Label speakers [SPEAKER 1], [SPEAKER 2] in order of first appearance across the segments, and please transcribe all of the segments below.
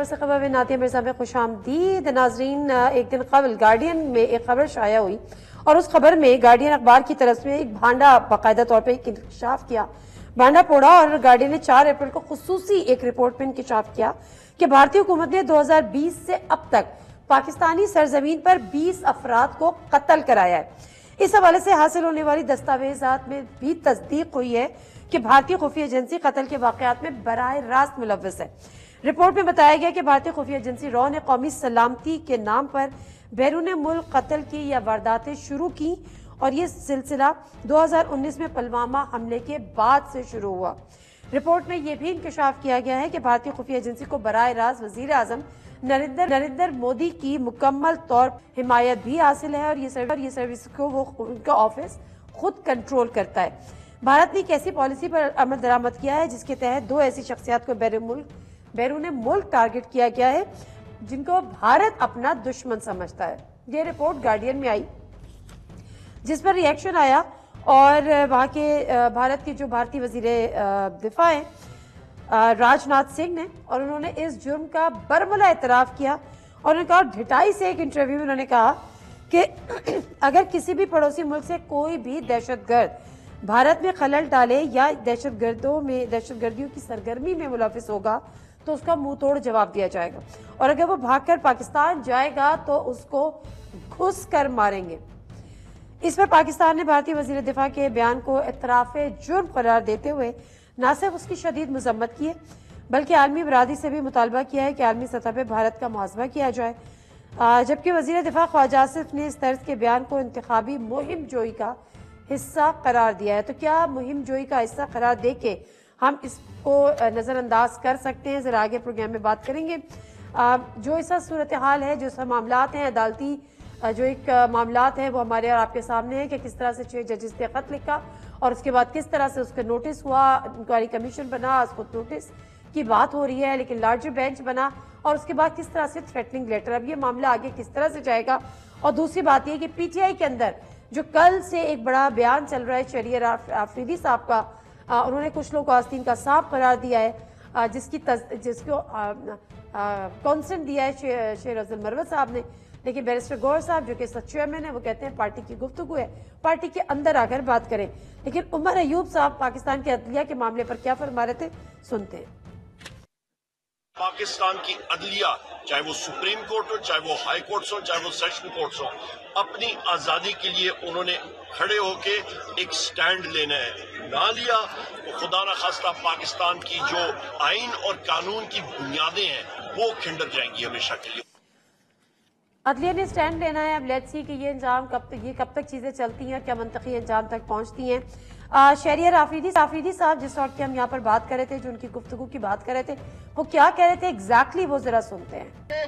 [SPEAKER 1] خبر سے خبر میں ناتیہ مرزا میں خوش آمدید ناظرین۔ ایک دن قبل گارڈین میں ایک خبر شائع ہوئی اور اس خبر میں گارڈین اخبار کی طرف سے ایک بھانڈا باقاعدہ طور پہ انکشاف کیا، بھانڈا پھوڑا، اور گارڈین نے 4 اپریل کو خصوصی ایک رپورٹ میں انکشاف کیا کہ بھارتی حکومت نے 2020 سے اب تک پاکستانی سرزمین پر 20 افراد کو قتل کرایا ہے۔ اس حوالے سے حاصل ہونے والی دستاویزات میں بھی تصدیق ہوئی ہے کہ بھارتی خفیہ ایجنسی قتل کے واقعات میں براہ راست ملوث ہے۔ رپورٹ میں بتایا گیا کہ بھارتی خفیہ ایجنسی را نے قومی سلامتی کے نام پر بیرون ملک قتل کی یا وارداتیں شروع کی اور یہ سلسلہ 2019 میں پلوامہ حملے کے بعد سے شروع ہوا۔ رپورٹ میں یہ بھی انکشاف کیا گیا ہے کہ بھارتی خفیہ ایجنسی کو براہ راست وزیر اعظم نریندر مودی کی مکمل طور حمایت بھی حاصل ہے اور یہ سروس کو وہ ان کا آفس خود کنٹرول کرتا ہے۔ بھارت نے ایک ایسی پالیسی پر عمل درآمد کیا ہے جس کے تحت 2 ایسی شخصیات کو بیرون ملک ٹارگٹ کیا گیا ہے جن کو بھارت اپنا دشمن سمجھتا ہے۔ یہ رپورٹ گارڈین میں آئی جس پر ری ایکشن آیا اور وہاں کے بھارت کے جو بھارتی وزیر دفاع ہیں راج ناتھ سنگھ نے، اور انہوں نے اس جرم کا برملا اعتراف کیا اور انہوں نے کہا، ڈھٹائی سے ایک انٹرویو میں انہوں نے کہا کہ اگر کسی بھی پڑوسی ملک سے کوئی بھی دہشت گرد بھارت میں خلل ڈالے یا دہشت گردیوں کی سرگرمی میں ملوث ہوگا تو اس کا منہ توڑ جواب دیا جائے گا، اور اگر وہ بھاگ کر پاکستان جائے گا تو اس کو گھس کر ماریں گے۔ اس پر پاکستان نے بھارتی وزیر دفاع کے بیان کو اعتراف جرم قرار دیتے ہوئے نہ صرف اس کی شدید مذمت کی ہے بلکہ عالمی برادری سے بھی مطالبہ کیا ہے کہ عالمی سطح پہ بھارت کا محاسبہ کیا جائے، جبکہ وزیر دفاع خواجہ آصف نے اس طرز کے بیان کو انتخابی مہم جوئی کا حصہ قرار دیا ہے۔ تو کیا مہم جوئی کا حصہ قرار دے کے ہم اس کو نظر انداز کر سکتے ہیں؟ ذرا آگے پروگرام میں بات کریں گے۔ جو ایسا صورتحال ہے، جو ایسا معاملات ہیں، عدالتی جو ایک معاملات ہیں وہ ہمارے اور آپ کے سامنے ہیں کہ کس طرح سے 6 ججز نے خط لکھا اور اس کے بعد کس طرح سے اس کا نوٹس ہوا، انکوائری کمیشن بنا، اس کو نوٹس کی بات ہو رہی ہے لیکن لارجر بینچ بنا، اور اس کے بعد کس طرح سے تھریٹننگ لیٹر۔ اب یہ معاملہ آگے کس طرح سے جائے گا؟ اور دوسری بات یہ کہ پی ٹی آئی کے اندر جو کل سے ایک بڑا بیان چل رہا ہے شہریار آفریدی صاحب کا، انہوں نے کچھ لوگ کو آستین کا سانپ قرار دیا ہے جس کو کانسنٹ دیا ہے شیر افضل مروت صاحب نے، لیکن بیرسٹر گور صاحب جو کہ چیئرمین ہیں وہ کہتے ہیں پارٹی کی گفتگو ہے، پارٹی کے اندر آ کر بات کریں۔ لیکن عمر ایوب صاحب پاکستان کے عدلیہ کے معاملے پر کیا فرما رہے تھے، سنتے ہیں۔
[SPEAKER 2] پاکستان کی عدلیہ، چاہے وہ سپریم کورٹ ہو، چاہے وہ ہائی کورٹس ہو، چاہے وہ سیشن کورٹس ہو، اپنی آزادی کے لیے انہوں نے کھڑے ہو کے ایک سٹینڈ لینا ہے۔ نہ لیا خدا نہ خواستہ پاکستان کی جو آئین اور قانون کی بنیادیں ہیں وہ کھنڈر جائیں گی ہمیشہ کے لیے۔
[SPEAKER 1] عدلیہ نے سٹینڈ لینا ہے۔ اب لیٹس سی کہ یہ انجام کب تک چیزیں چلتی ہیں، کیا منطقی انجام تک پہنچتی ہیں۔ شہریار آفریدی صاحب جس وقت کی ہم یہاں پر بات کر رہے تھے، جو ان کی گفتگو کی بات کر رہے تھے، وہ کیا کہہ رہے تھے ایگزیکٹلی، وہ ذرا سنتے ہیں۔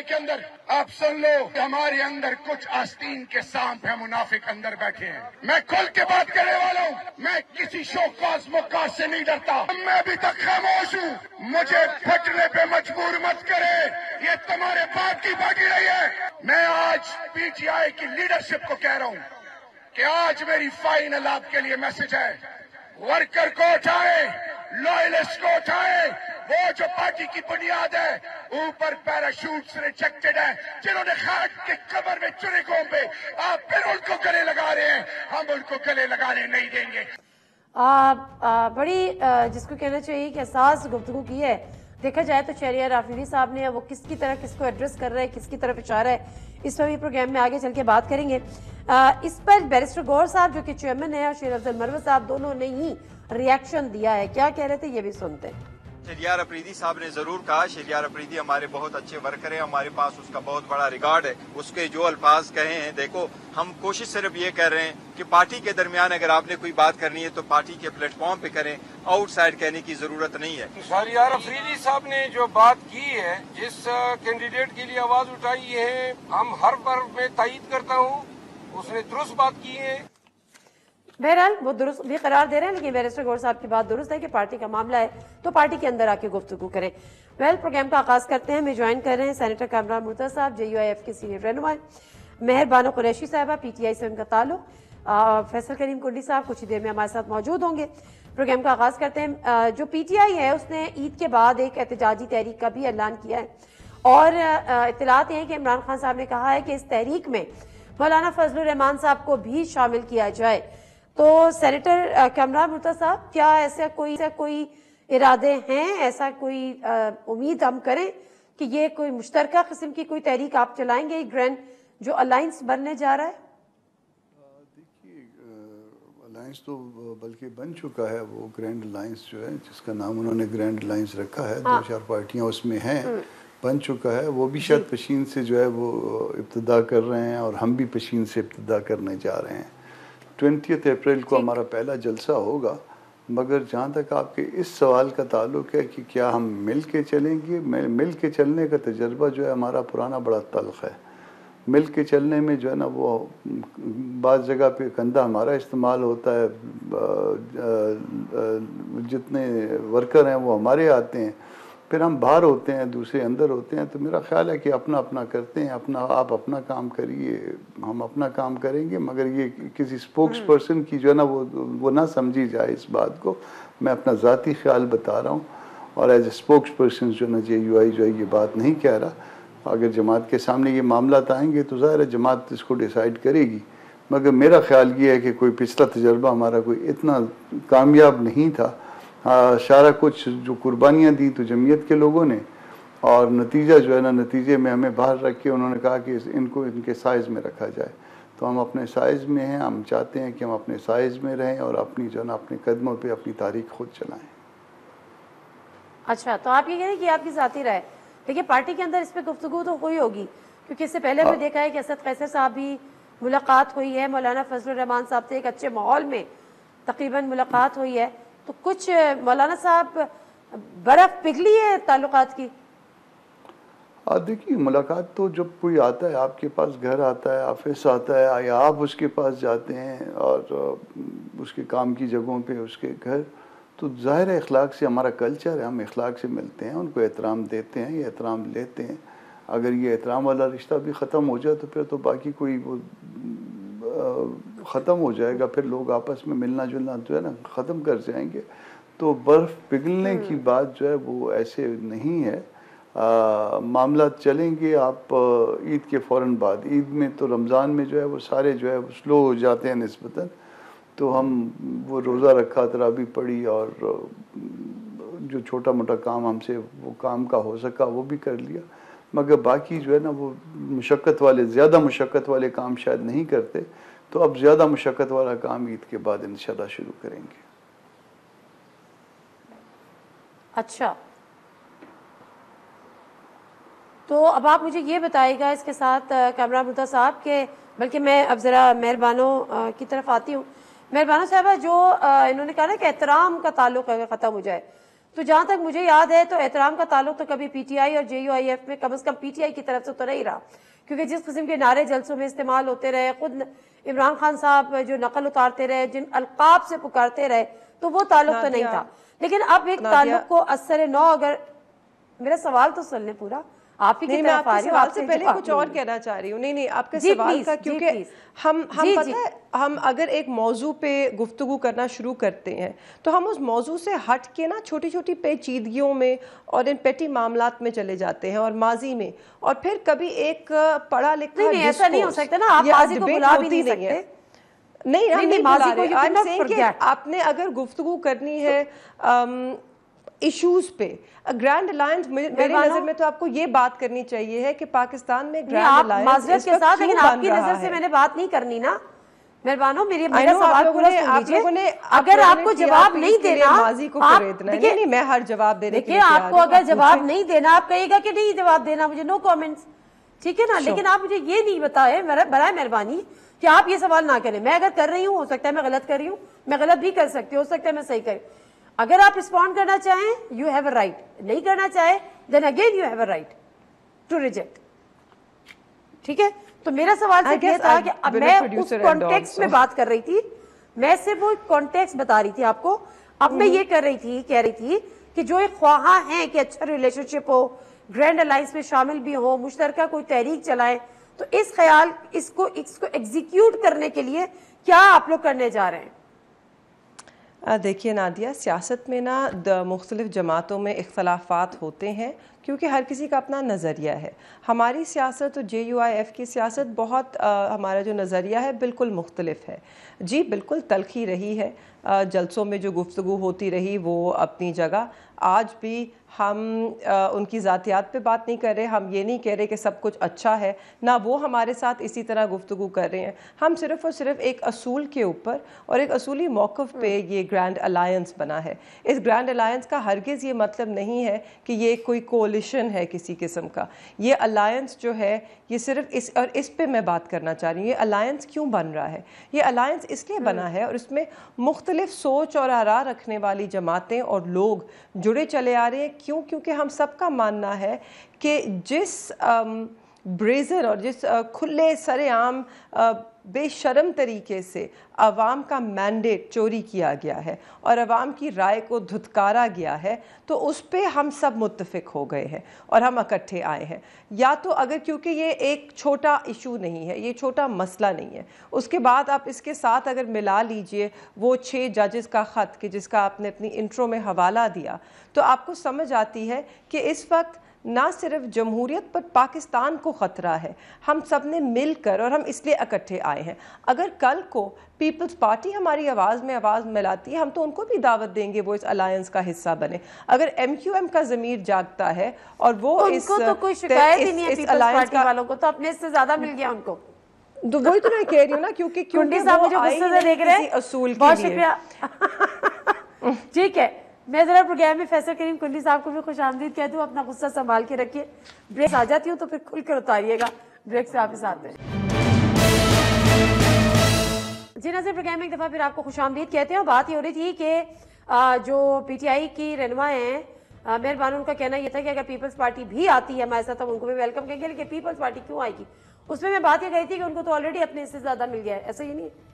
[SPEAKER 3] کے اندر آپ سن لو، ہمارے اندر کچھ آستین کے سانپ ہیں، منافق اندر بیٹھے ہیں۔ میں کھل کے بات کرنے والا ہوں، میں کسی شوکاز مکاز سے نہیں ڈرتا، میں ابھی تک خاموش ہوں، مجھے پھٹنے پہ مجبور مت کرے، یہ تمہارے باپ کی پارٹی رہی ہے۔ میں آج پی ٹی آئی کی لیڈرشپ کو کہہ رہا ہوں کہ آج میری فائنل آپ کے لیے میسج ہے، ورکر کو اٹھائے، لوئلسٹ کو اٹھائے، وہ جو پارٹی کی بنیاد ہے، اوپر پیراشوٹس ریجیکٹڈ ہے، جنہوں نے خاک کے قبر میں چنے گوں پہ آپ پھر ان کو گلے لگا رہے ہیں، ہم ان کو گلے لگانے نہیں دیں گے۔
[SPEAKER 1] بڑی جس کو کہنا چاہیے کہ حساس گفتگو کی ہے۔ دیکھا جائے تو شہریار آفریدی صاحب نے وہ کس کی طرح کس کو ایڈریس کر رہے ہیں، کس کی طرف اشارہ ہے، اس پر بھی پروگرام میں آگے چل کے بات کریں گے۔ اس پر بیرسٹر گور صاحب جو کہ چیئرمین ہے اور شیر افضل مروت صاحب دونوں نے ہی ری ایکشن دیا ہے، کیا کہہ رہے تھے یہ بھی سنتے ہیں۔
[SPEAKER 4] شہریار آفریدی صاحب نے ضرور کہا، شہریار آفریدی ہمارے بہت اچھے ورکر ہیں، ہمارے پاس اس کا بہت بڑا ریکارڈ ہے، اس کے جو الفاظ کہے ہیں، دیکھو ہم کوشش صرف یہ کر رہے ہیں کہ پارٹی کے درمیان اگر آپ نے کوئی بات کرنی ہے تو پارٹی کے پلیٹ فارم پہ کریں، آؤٹ سائڈ کہنے کی ضرورت نہیں ہے۔
[SPEAKER 5] شہریار آفریدی صاحب نے جو بات کی ہے، جس کینڈیڈیٹ کے لیے آواز اٹھائی ہے، ہم ہر بار میں تائید کرتا ہوں، اس نے درست بات کی ہے۔
[SPEAKER 1] بہرحال وہ درست بھی قرار دے رہے ہیں، لیکن بیرسٹر گور صاحب کی بات درست ہے کہ پارٹی کا معاملہ ہے تو پارٹی کے اندر آ کے گفتگو کریں۔ پروگرام کا آغاز کرتے ہیں۔ ہمیں جوائن کر رہے ہیں سینیٹر کامران مرتضی صاحب، جے یو آئی ایف کے سینئر رہنما، مہر بانو قریشی صاحبہ، پی ٹی آئی سے ان کا تعلق، فیصل کریم کنڈی صاحب کچھ ہی دیر میں ہمارے ساتھ موجود ہوں گے۔ پروگرام کا آغاز کرتے ہیں. جو پی ٹی آئی ہے اس نے عید کے بعد ایک احتجاجی تحریک کا بھی اعلان کیا ہے اور اطلاعات ہیں کہ عمران خان صاحب نے کہا ہے کہ اس تحریک میں مولانا فضل الرحمان صاحب کو بھی شامل کیا جائے. تو سینیٹر کامران مرتضیٰ صاحب کیا ایسا کوئی ارادے ہیں, ایسا کوئی امید ہم کریں کہ یہ کوئی مشترکہ قسم کی کوئی تحریک آپ چلائیں گے گرینڈ جو الائنس بننے جا رہا ہے؟
[SPEAKER 6] دیکھیے الائنس تو بلکہ بن چکا ہے, وہ گرینڈ الائنس جو ہے جس کا نام انہوں نے گرینڈ الائنس رکھا ہے, 2-4 پارٹیاں اس میں ہیں, بن چکا ہے. وہ بھی شاید پشین سے جو ہے وہ ابتدا کر رہے ہیں اور ہم بھی پشین سے ابتدا کرنے جا رہے ہیں. 20 اپریل کو ہمارا پہلا جلسہ ہوگا. مگر جہاں تک آپ کے اس سوال کا تعلق ہے کہ کیا ہم مل کے چلیں گے, مل کے چلنے کا تجربہ جو ہے ہمارا پرانا بڑا تلخ ہے. مل کے چلنے میں جو ہے نا وہ بعض جگہ پہ کندھا ہمارا استعمال ہوتا ہے, جتنے ورکر ہیں وہ ہمارے آتے ہیں, پھر ہم باہر ہوتے ہیں, دوسرے اندر ہوتے ہیں. تو میرا خیال ہے کہ اپنا اپنا کرتے ہیں, آپ اپنا کام کریے, ہم اپنا کام کریں گے. مگر یہ کسی سپوکس پرسن کی جو ہے نا وہ نہ سمجھی جائے اس بات کو. میں اپنا ذاتی خیال بتا رہا ہوں اور ایز اے سپوکس پرسن جو نا JUI جو ہے یہ بات نہیں کہہ رہا. اگر جماعت کے سامنے یہ معاملات آئیں گے تو ظاہر ہے جماعت اس کو ڈیسائیڈ کرے گی. مگر میرا خیال یہ ہے کہ کوئی پچھلا تجربہ ہمارا کوئی اتنا کامیاب نہیں تھا. سارا کچھ جو قربانیاں دی تو جمعیت کے لوگوں نے, اور نتیجہ جو ہے نا نتیجے میں ہمیں باہر رکھ کے انہوں نے کہا کہ ان کو ان کے سائز میں رکھا جائے. تو ہم اپنے سائز میں ہیں, ہم چاہتے ہیں کہ ہم اپنے سائز میں رہیں اور اپنی جو ہے نا اپنے قدموں پہ اپنی تاریخ خود چلائیں.
[SPEAKER 1] اچھا, تو آپ یہ کہہ رہے ہیں کہ آپ کی ذاتی رائے. دیکھیے پارٹی کے اندر اس پہ گفتگو تو ہوئی ہوگی, کیونکہ اس سے پہلے ہم نے دیکھا ہے کہ اسد قیصر صاحب بھی ملاقات ہوئی ہے, مولانا فضل الرحمان صاحب سے ایک اچھے ماحول میں تقریباً ملاقات ہوئی ہے. تو کچھ مولانا صاحب برف پگھلی ہے تعلقات کی؟
[SPEAKER 6] دیکھیے ملاقات تو جب کوئی آتا ہے آپ کے پاس, گھر آتا ہے, آفس آتا ہے, یا آپ اس کے پاس جاتے ہیں اور اس کے کام کی جگہوں پہ اس کے گھر, تو ظاہر ہے اخلاق سے ہمارا کلچر ہے, ہم اخلاق سے ملتے ہیں, ان کو احترام دیتے ہیں, یہ احترام لیتے ہیں. اگر یہ احترام والا رشتہ بھی ختم ہو جائے تو پھر تو باقی کوئی وہ ختم ہو جائے گا, پھر لوگ آپس میں ملنا جلنا جو ہے نا ختم کر جائیں گے. تو برف پگھلنے کی بات جو ہے وہ ایسے نہیں ہے. معاملات چلیں گے. آپ عید کے فوراً بعد, عید میں تو رمضان میں جو ہے وہ سارے جو ہے وہ سلو ہو جاتے ہیں نسبتاً, تو ہم وہ روزہ رکھا, تراویح پڑھی, اور جو چھوٹا موٹا کام ہم سے وہ کام کا ہو سکا وہ بھی کر لیا. مگر باقی جو ہے نا وہ مشقت والے, زیادہ مشقت والے کام شاید نہیں کرتے. تو اب زیادہ مشقت والا کام عید کے بعد انشاءاللہ شروع کریں گے.
[SPEAKER 1] اچھا, تو اب آپ مجھے یہ بتائے گا اس کے ساتھ کامران مرتضیٰ صاحب کے, بلکہ میں اب ذرا مہربانوں کی طرف آتی ہوں. مہربانوں صاحبہ, جو انہوں نے کہا نا کہ احترام کا تعلق اگر ختم ہو جائے, تو جہاں تک مجھے یاد ہے تو احترام کا تعلق تو کبھی پی ٹی آئی اور JUIF میں کم از کم پی ٹی آئی کی طرف سے تو نہیں رہا, کیونکہ جس قسم کے نعرے جلسوں میں استعمال ہوتے رہے, خود عمران خان صاحب جو نقل اتارتے رہے, جن القاب سے پکارتے رہے, تو وہ تعلق تو نہیں تھا. لیکن اب ایک تعلق کو اثر نو, اگر میرا سوال تو سن لیں پورا, آپ ہی کی طرف آ رہی ہوں.
[SPEAKER 7] سوال سے پہلے کچھ اور کہنا چاہ رہی ہوں. نہیں آپ کے سوال کا, کیونکہ ہم پتہ ہے, ہم اگر ایک موضوع پہ گفتگو کرنا شروع کرتے ہیں تو ہم اس موضوع سے ہٹ کے نا چھوٹی چھوٹی پیچیدگیوں میں اور ان پیٹی معاملات میں چلے جاتے ہیں, اور ماضی میں, اور پھر کبھی ایک پڑھا لکھا
[SPEAKER 1] نہیں, ایسا نہیں ہو سکتا نا, آپ ماضی کو بلا بھی نہیں سکتے.
[SPEAKER 7] نہیں, ہم نہیں بلا رہے. آپ نے اگر گفتگو کرنی ہے ایشوز پہ, گرینڈ الائنس, میری نظر میں تو آپ کو یہ بات کرنی چاہیے ہے کہ پاکستان میں گرینڈ الائنس
[SPEAKER 1] معذرت کے ساتھ, لیکن آپ کی نظر سے میں نے بات نہیں کرنی نا. مہربانوں میرا سوال پورا سن لیجئے. اگر آپ کو جواب نہیں دینا,
[SPEAKER 7] نہیں, میں ہر جواب دینے کے لیے
[SPEAKER 1] دیکھیں, آپ کو اگر جواب نہیں دینا, آپ کہیے گا کہ نہیں جواب دینا مجھے, نو کامنٹس, ٹھیک ہے نا. لیکن آپ مجھے یہ نہیں بتائے برائے مہربانی کہ آپ یہ سوال نہ کریں. میں اگر کر رہی ہوں, ہو سکتا ہے میں غلط کر رہی ہوں, میں غلط بھی کر سکتی ہوں, ہو سکتا ہے میں صحیح کروں. اگر آپ رسپونڈ کرنا چاہیں, یو ہیو اے رائٹ. نہیں کرنا چاہے, then again you have a right to reject. ٹھیک ہے, تو میرا سوال صرف یہ تھا کہ اب میں اس کانٹیکسٹ میں بات کر رہی تھی, میں صرف وہ کانٹیکسٹ بتا رہی تھی آپ کو. اب میں یہ کہہ رہی تھی کہ جو ایک خواہاں ہیں کہ اچھا ریلیشن شپ ہو, گرینڈ الائنس میں شامل بھی ہو, مشترکہ کوئی تحریک چلائیں, تو اس خیال اس کو ایگزیکیوٹ کرنے کے لیے کیا آپ لوگ کرنے جا رہے ہیں؟
[SPEAKER 7] دیکھیے نادیہ، سیاست میں نا مختلف جماعتوں میں اختلافات ہوتے ہیں کیونکہ ہر کسی کا اپنا نظریہ ہے. ہماری سیاست اور JUIF کی سیاست بہت ہمارا جو نظریہ ہے بالکل مختلف ہے. جی بالکل تلخی رہی ہے، جلسوں میں جو گفتگو ہوتی رہی وہ اپنی جگہ. آج بھی ہم ان کی ذاتیات پہ بات نہیں کر رہے، ہم یہ نہیں کہہ رہے کہ سب کچھ اچھا ہے، نہ وہ ہمارے ساتھ اسی طرح گفتگو کر رہے ہیں. ہم صرف اور صرف ایک اصول کے اوپر اور ایک اصولی موقف پہ یہ گرینڈ الائنس بنا ہے. اس گرینڈ الائنس کا ہرگز یہ مطلب نہیں ہے کہ یہ کوئی کولیشن ہے کسی قسم کا. یہ الائنس جو ہے یہ صرف اس پہ میں بات کرنا چاہ رہی ہوں. یہ الائنس کیوں بن رہا ہے؟ یہ الائنس اس لیے بنا ہے اور اس میں مختلف سوچ اور آراء رکھنے والی جماعتیں اور لوگ جڑے چلے آ رہے ہیں. کیونکہ ہم سب کا ماننا ہے کہ جس بریزن اور جس کھلے سر عام بے شرم طریقے سے عوام کا مینڈیٹ چوری کیا گیا ہے اور عوام کی رائے کو دھتکارا گیا ہے، تو اس پہ ہم سب متفق ہو گئے ہیں اور ہم اکٹھے آئے ہیں. یا تو اگر کیونکہ یہ ایک چھوٹا ایشو نہیں ہے، یہ چھوٹا مسئلہ نہیں ہے، اس کے بعد آپ اس کے ساتھ اگر ملا لیجئے وہ 6 ججز کا خط کہ جس کا آپ نے اپنی انٹرو میں حوالہ دیا، تو آپ کو سمجھ آتی ہے کہ اس وقت نہ صرف جمہوریت پر پاکستان کو خطرہ ہے. ہم سب نے مل کر اور ہم اس لیے اکٹھے آئے ہیں. اگر کل کو پیپلز پارٹی ہماری آواز میں آواز ملاتی ہے، ہم تو ان کو بھی دعوت دیں گے وہ اس الائنس کا حصہ بنے. اگر MQM کا ضمیر جاگتا ہے اور وہ
[SPEAKER 1] ان کو تو کوئی شکایت ہی نہیں ہے پیپلز پارٹی والوں کو، تو اپنے سے زیادہ مل گیا ان کو.
[SPEAKER 7] وہی تو میں کہہ رہی ہوں نا، کیونکہ وہ آئی نہیں اصول کے لیے.
[SPEAKER 1] بہت شکریہ. ٹھیک ہے، میں ذرا پروگرام میں فیصل کریم کنڈی صاحب کو بھی خوش آمدید کہہ دوں. اپنا غصہ سنبھال کے رکھیے. بریک آ جاتی ہوں تو پھر کھل کر اتاریے گا. بریک سے واپس آتے ہیں. جی ناظرین، پروگرام میں ایک دفعہ پھر آپ کو خوش آمدید کہتے ہیں. بات یہ ہو رہی تھی کہ جو PTI کی رہنما ہیں مہربان، ان کا کہنا یہ تھا کہ اگر پیپلز پارٹی بھی آتی ہے ہمارے ساتھ ہم ان کو بھی ویلکم کہیں گے، لیکن پیپلز پارٹی کیوں آئے گی؟ اس میں بات یہ کہی تھی کہ ان کو تو آلریڈی اپنے سے زیادہ مل گیا ہے. ایسا ہی نہیں ہے؟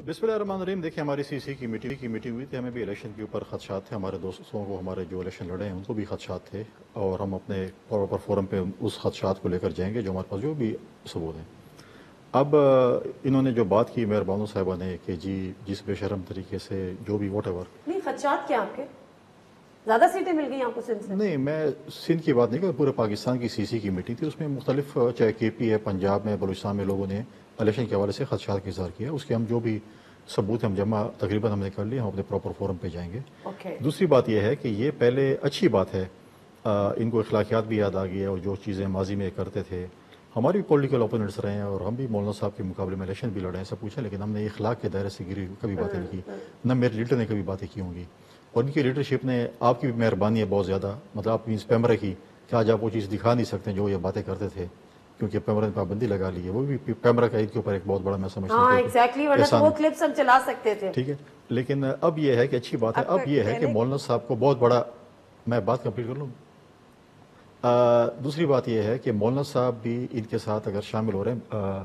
[SPEAKER 8] بسم اللہ الرحمن الرحیم. دیکھیں، ہماری CC کی میٹنگ ہوئی تھی. ہمیں بھی الیکشن کے اوپر خدشات تھے. ہمارے دوستوں کو، ہمارے جو الیکشن لڑے ہیں ان کو بھی خدشات تھے، اور ہم اپنے پراپر فورم پہ اس خدشات کو لے کر جائیں گے جو ہمارے پاس جو بھی ثبوت ہیں. اب انہوں نے جو بات کی مہربانو صاحبہ نے کہ جس بے شرم طریقے سے جو بھی واٹ ایور.
[SPEAKER 1] نہیں، خدشات کیا آپ کے؟ زیادہ سیٹیں مل گئی آپ کو سندھ سے؟
[SPEAKER 8] نہیں، میں سندھ کی بات نہیں کر، پورے پاکستان کی CC کی میٹنگ تھی. اس میں مختلف، چاہے KP ہے، پنجاب میں، بلوچستان میں، لوگوں نے الیکشن کے حوالے سے خدشات کا اظہار کیا. اس کے ہم جو بھی ثبوت ہم جمع تقریباً ہم نے کر لیے، ہم اپنے پراپر فورم پہ جائیں گے. دوسری بات یہ ہے کہ یہ پہلے اچھی بات ہے، ان کو اخلاقیات بھی یاد آ گئی ہے، اور جو چیزیں ماضی میں کرتے تھے. ہماری بھی پولیٹیکل اوپوننٹس رہے ہیں اور ہم بھی مولانا صاحب کے مقابلے میں الیکشن بھی لڑے ہیں، سب کچھ ہے، لیکن ہم نے اخلاق کے دائرے سے گری کبھی باتیں نہیں کی، نہ میرے لیڈر نے کبھی باتیں کی ہوں گی. اور ان کی لیڈرشپ نے، آپ کی بھی مہربانی ہے بہت زیادہ، مطلب آپ مینس پیمرا کی، کہ آج آپ وہ چیز دکھا نہیں سکتے جو یہ باتیں کرتے تھے، کیونکہ پیمرا نے پابندی لگا لی ہے. وہ بھی پیمرا کا عید کے اوپر ایک بہت بڑا میں سمجھتا ہوں.
[SPEAKER 1] ہاں ایگزیکٹلی، ورنہ تو وہ کلپس ہم چلا سکتے تھے.
[SPEAKER 8] ٹھیک ہے، لیکن اب یہ ہے کہ اچھی بات ہے. اب یہ ہے کہ مولانا صاحب کو بہت بڑا، میں بات کمپلیٹ کر لوں. دوسری بات یہ ہے کہ مولانا صاحب بھی ان کے ساتھ اگر شامل ہو رہے ہیں،